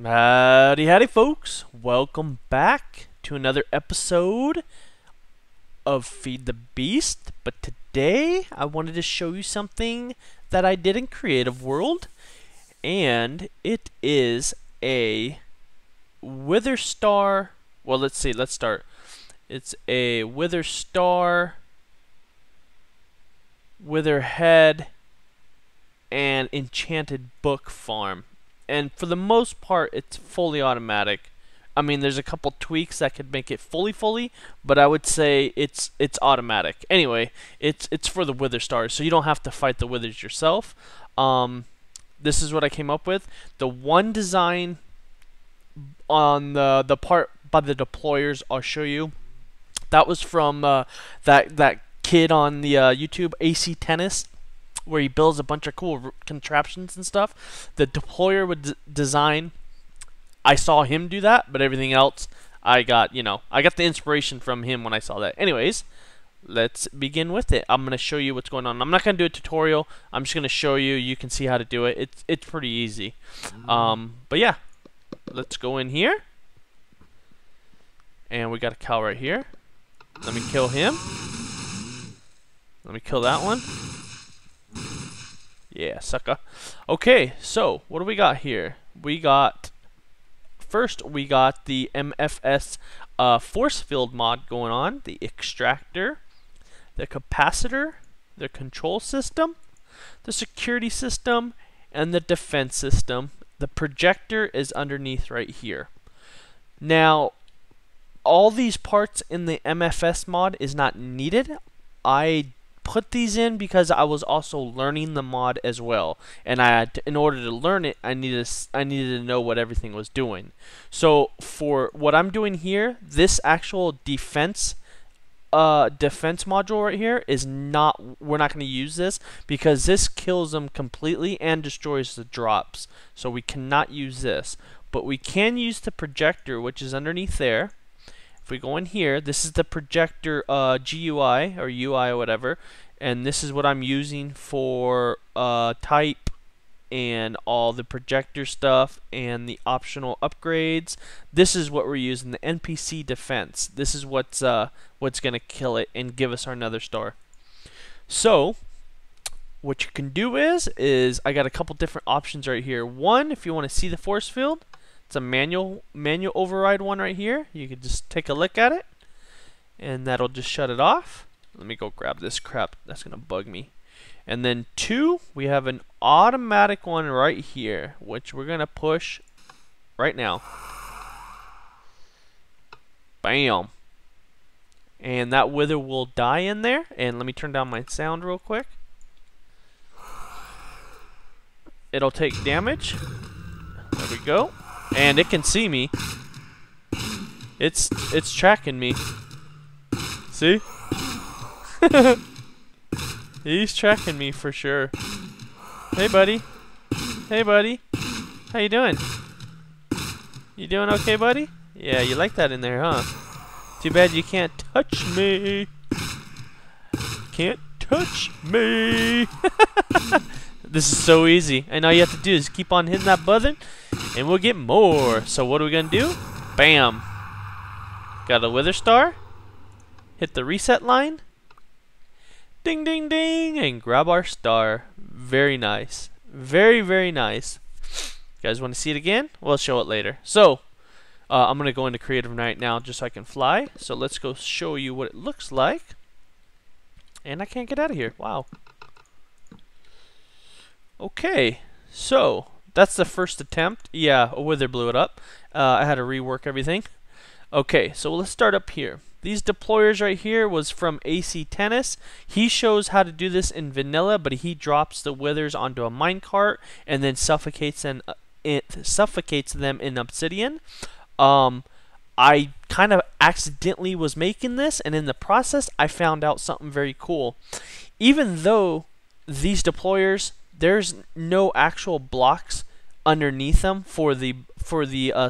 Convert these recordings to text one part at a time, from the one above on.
Howdy, howdy, folks. Welcome back to another episode of Feed the Beast. But today, I wanted to show you something that I did in Creative World. And it is a Wither Star. Well, let's see. Let's start. It's a Wither Star, Wither Head, and Enchanted Book Farm. And for the most part, it's fully automatic. I mean, there's a couple tweaks that could make it fully, but I would say it's automatic. Anyway, it's for the Wither Stars, so you don't have to fight the Withers yourself. This is what I came up with. The one design on the part by the deployers, I'll show you. That was from that kid on the YouTube, AC Tennis, where he builds a bunch of cool contraptions and stuff. The deployer would design. I saw him do that, but everything else I got, I got the inspiration from him when I saw that. Anyways, let's begin with it. I'm going to show you what's going on. I'm not going to do a tutorial. I'm just going to show you. You can see how to do it. It's pretty easy. But yeah, let's go in here. And we got a cow right here. Let me kill him. Let me kill that one. Yeah, sucker. Okay, so what do we got here? First we got the MFS force field mod going on, the extractor, the capacitor, the control system, the security system, and the defense system. The projector is underneath right here. Now, all these parts in the MFS mod is not needed. I put these in because I was also learning the mod as well, and in order to learn it, I needed to know what everything was doing. So for what I'm doing here, this actual defense module right here is not. We're not going to use this because this kills them completely and destroys the drops. So we cannot use this, but we can use the projector, which is underneath there. If we go in here, this is the projector GUI or UI or whatever, and this is what I'm using for type and all the projector stuff and the optional upgrades. This is what we're using, the NPC defense. This is what's gonna kill it and give us our Nether star. So what you can do is I got a couple different options right here. One, if you want to see the force field, it's a manual override one right here. You can just take a look at it, and that'll just shut it off. Let me go grab this crap. That's gonna bug me. And then two, we have an automatic one right here, which we're gonna push right now. Bam. And that wither will die in there. And let me turn down my sound real quick. It'll take damage. There we go. And it can see me. It's tracking me. See? He's tracking me for sure. Hey buddy. Hey buddy. How you doing? You doing okay, buddy? Yeah, you like that in there, huh? Too bad you can't touch me. Can't touch me. This is so easy. And all you have to do is keep on hitting that button, and we'll get more. So what are we gonna do? Bam. Got a Wither Star. Hit the reset line. Ding, ding, ding, and grab our star. Very nice. Very, very nice. You guys want to see it again? We'll show it later. So I'm gonna go into creative right now just so I can fly. So let's go show you what it looks like. And I can't get out of here. Wow. Okay, so that's the first attempt. Yeah, a wither blew it up. I had to rework everything. Okay, so let's start up here. These deployers right here was from AC Tennis. He shows how to do this in vanilla, but he drops the withers onto a minecart and then suffocates them in obsidian. I kind of accidentally was making this, and in the process I found out something very cool. Even though these deployers, there's no actual blocks underneath them for the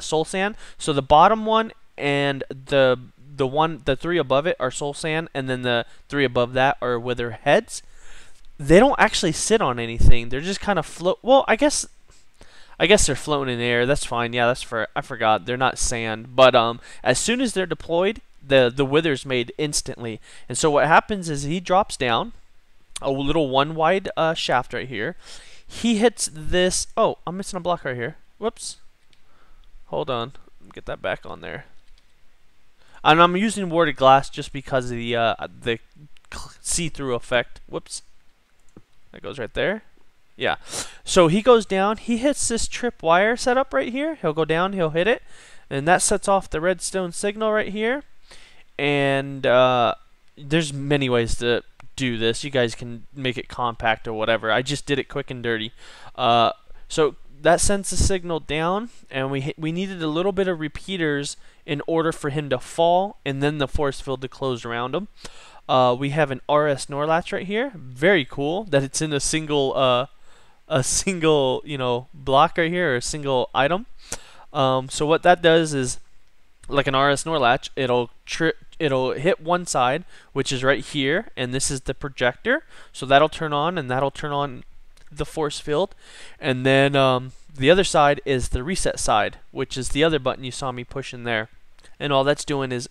soul sand. So the bottom one and the three above it are soul sand, and then the three above that are wither heads. They don't actually sit on anything. They're just kind of float. Well, I guess I guess they're floating in the air. That's fine. Yeah, I forgot. They're not sand. But as soon as they're deployed, the wither's made instantly. And so what happens is he drops down a little one wide shaft right here. He hits this. Oh, I'm missing a block right here. Whoops. Hold on. Get that back on there. And I'm using warded glass just because of the see-through effect. Whoops. That goes right there. Yeah. So he goes down. He hits this trip wire setup right here. He'll go down. He'll hit it. And that sets off the redstone signal right here. And there's many ways to do this. You guys can make it compact or whatever. I just did it quick and dirty. So that sends the signal down. And we needed a little bit of repeaters in order for him to fall. And then the force field to close around him. We have an RS Norlatch right here. Very cool that it's in a single block right here, or a single item. So what that does is, like an RS Norlatch, it'll hit one side, which is right here, and this is the projector. So that'll turn on, and that'll turn on the force field. And then the other side is the reset side, which is the other button you saw me pushing there. And all that's doing is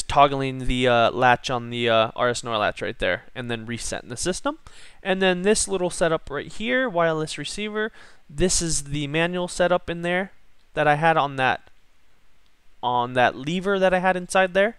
toggling the latch on the RS Norlatch right there, and then resetting the system. And then this little setup right here, wireless receiver, this is the manual setup in there that I had on that lever that I had inside there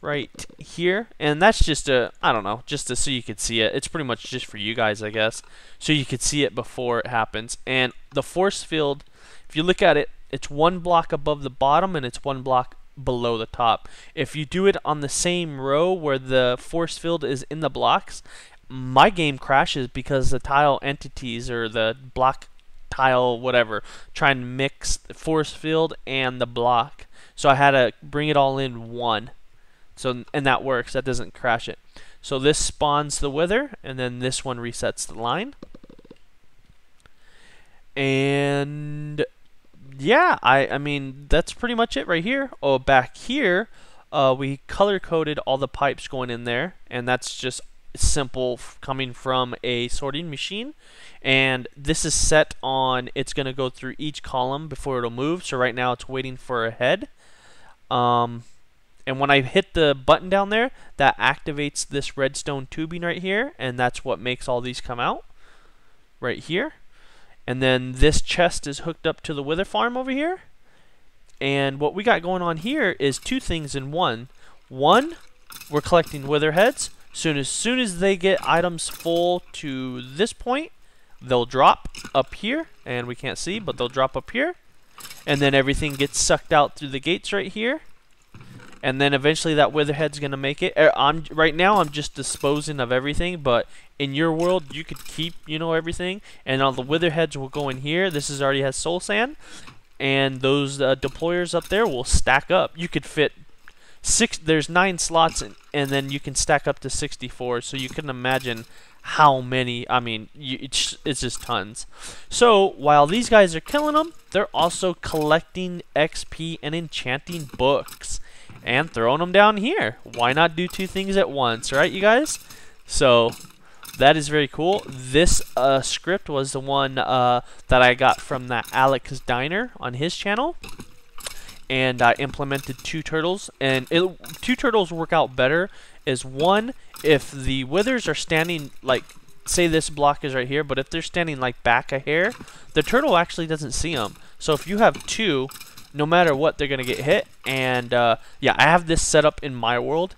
right here. And that's just I don't know, just so you could see it. It's pretty much just for you guys, I guess, so you could see it before it happens. And the force field, if you look at it, it's one block above the bottom and it's one block below the top. If you do it on the same row where the force field is in the blocks, my game crashes because the tile entities, or the block tile whatever, try and mix the force field and the block. So I had to bring it all in one. So, and that works. That doesn't crash it. So this spawns the wither, and then this one resets the line. And yeah, I mean, that's pretty much it right here. Oh, back here, we color-coded all the pipes going in there, and that's just simple coming from a sorting machine. And this is set on, it's going to go through each column before it'll move. So right now it's waiting for a head. And when I hit the button down there, that activates this redstone tubing right here, and that's what makes all these come out right here. And then this chest is hooked up to the wither farm over here. And what we got going on here is two things in one. One, we're collecting wither heads. Soon as they get items full to this point, they'll drop up here, and we can't see, but they'll drop up here. And then everything gets sucked out through the gates right here. And then eventually that witherhead's gonna make it. Right now I'm just disposing of everything, but in your world you could keep, everything. And all the witherheads will go in here. This already has soul sand, and those deployers up there will stack up. You could fit there's 9 slots, and then you can stack up to 64. So you can imagine how many. I mean, it's just tons. So while these guys are killing them, they're also collecting XP and enchanting books and throwing them down here. Why not do two things at once, right, you guys? So that is very cool. This script was the one that I got from that Alex Diner on his channel, and I implemented 2 turtles. And 2 turtles work out better is, one, if the withers are standing, like, say this block is right here, but if they're standing like back a hair, the turtle actually doesn't see them. So if you have 2, no matter what, they're gonna get hit. And yeah, I have this set up in my world,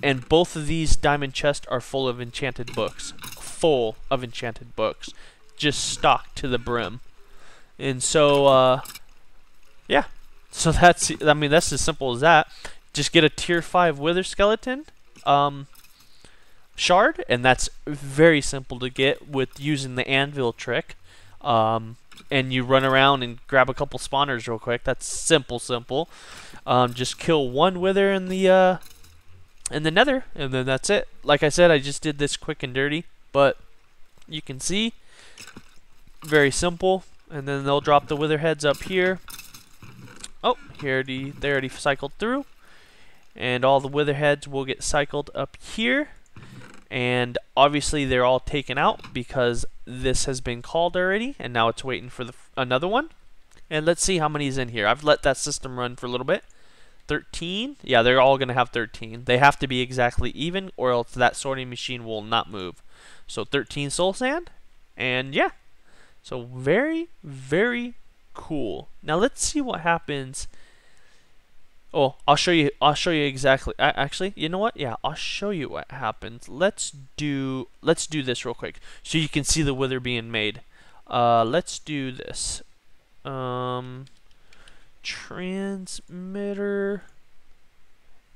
and both of these diamond chests are full of enchanted books. Full of enchanted books, just stocked to the brim. And so yeah, so that's as simple as that. Just get a tier 5 wither skeleton shard, and that's very simple to get with using the anvil trick. And you run around and grab a couple spawners real quick. That's simple. Just kill 1 wither in the nether, and then that's it. Like I said, I just did this quick and dirty, but you can see, very simple. And then they'll drop the wither heads up here. Oh, they already cycled through, and all the wither heads will get cycled up here. and obviously they're all taken out because this has been called already, and now it's waiting for another one. And let's see how many is in here. I've let that system run for a little bit. 13. Yeah, they're all going to have 13. They have to be exactly even, or else that sorting machine will not move. So 13 soul sand, and yeah. So very, very cool. Now let's see what happens. Oh, I'll show you exactly. Actually, you know what? Yeah, I'll show you what happens. Let's do this real quick so you can see the wither being made. Let's do this. Transmitter,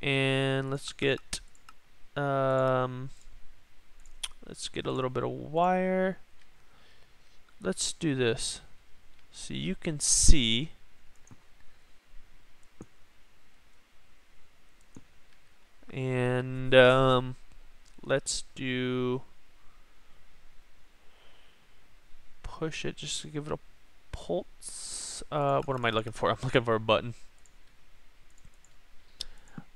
and let's get a little bit of wire. Let's do this so you can see. And let's do push it just to give it a pulse. What am I looking for? I'm looking for a button.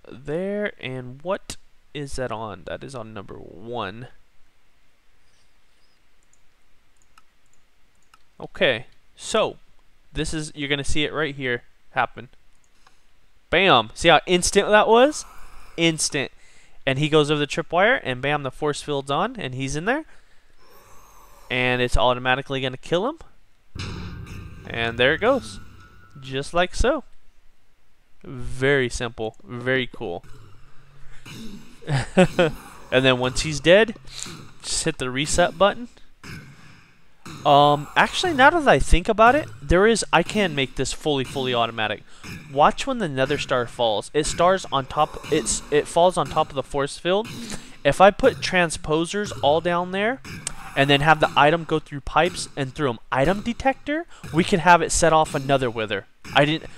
There, and what is that on? That is on number 1. Okay, so this is, you're gonna see it right here happen. Bam! See how instant that was? Instant. And he goes over the tripwire, and bam, the force field's on, and he's in there. And it's automatically gonna kill him. And there it goes. Just like so. Very simple. Very cool. And then once he's dead, just hit the reset button. Actually, now that I think about it, I can make this fully automatic. Watch when the nether star falls. It falls on top of the force field. If I put transposers all down there, and then have the item go through pipes and through an item detector, we can have it set off another wither.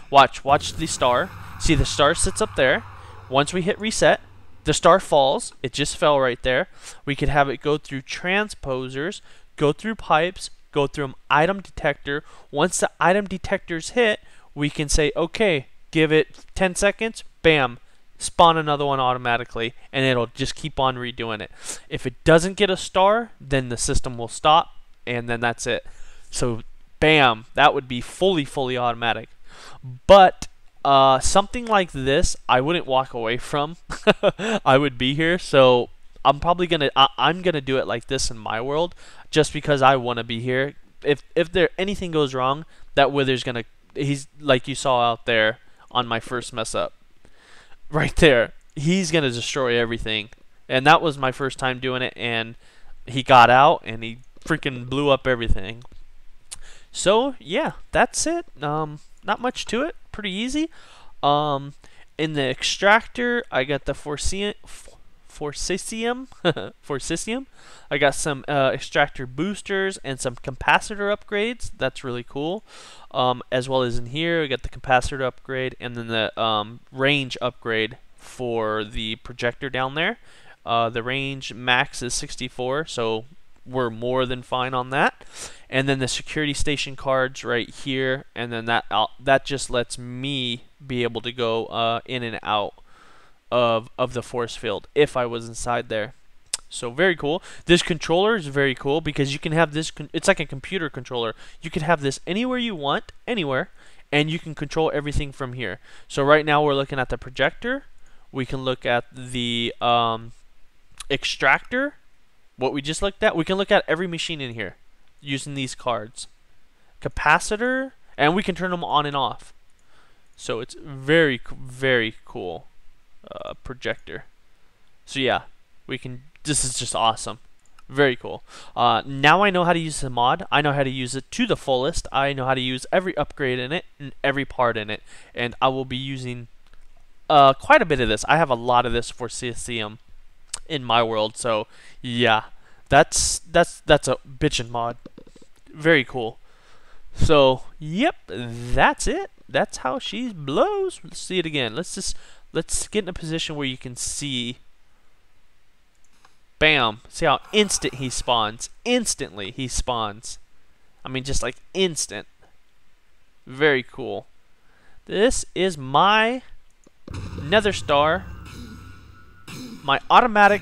Watch the star. See, the star sits up there. Once we hit reset, the star falls. It just fell right there. We could have it go through transposers, go through pipes, go through an item detector. Once the item detector's hit, we can say, okay, give it 10 seconds, bam, spawn another one automatically, and it'll just keep on redoing it. If it doesn't get a star, then the system will stop, and then that's it. So, bam, that would be fully automatic. But something like this, I wouldn't walk away from. I would be here, so I'm probably I'm gonna do it like this in my world, just because I want to be here. If anything goes wrong, that wither's he's like you saw out there on my first mess up. Right there, he's gonna destroy everything, and that was my first time doing it, and he got out and he freaking blew up everything. So yeah, that's it. Not much to it, pretty easy. In the extractor, I got the Forcisium. I got some extractor boosters and some capacitor upgrades. That's really cool. As well as in here, we got the capacitor upgrade and then the range upgrade for the projector down there. The range max is 64, so we're more than fine on that. And then the security station cards right here, and then that just lets me be able to go in and out of the force field if I was inside there. So very cool. This controller is very cool because you can have this, it's like a computer controller. You can have this anywhere you want, anywhere, and you can control everything from here. So right now we're looking at the projector. We can look at the extractor, what we just looked at. We can look at every machine in here using these cards. Capacitor, and we can turn them on and off. So it's very cool projector. So yeah, we can. This is just awesome. Very cool. Now I know how to use the mod. I know how to use it to the fullest. I know how to use every upgrade in it and every part in it. And I will be using quite a bit of this. I have a lot of this for CSCM in my world. So yeah, that's a bitchin' mod. Very cool. So yep, that's it. That's how she blows. Let's see it again. Let's get in a position where you can see. Bam! See how instant he spawns. Instantly he spawns. I mean, just like instant. Very cool. This is my Nether Star. My automatic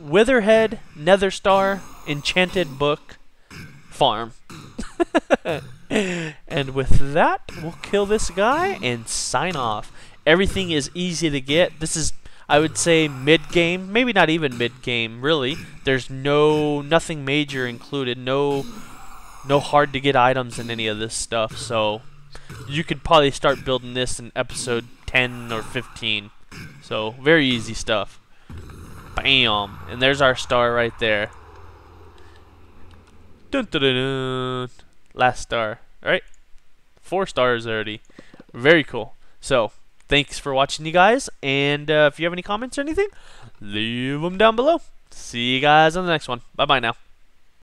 Witherhead, Nether Star, Enchanted Book, Farm. And with that, we'll kill this guy and sign off. Everything is easy to get. This is, I would say, mid-game. Maybe not even mid-game, really. There's nothing major included. No hard to get items in any of this stuff. So you could probably start building this in episode 10 or 15. So very easy stuff. Bam! And there's our star right there. Dun, dun, dun, dun. Last star. Alright. 4 stars already. Very cool. So, thanks for watching, you guys. And if you have any comments or anything, leave them down below. See you guys on the next one. Bye-bye now.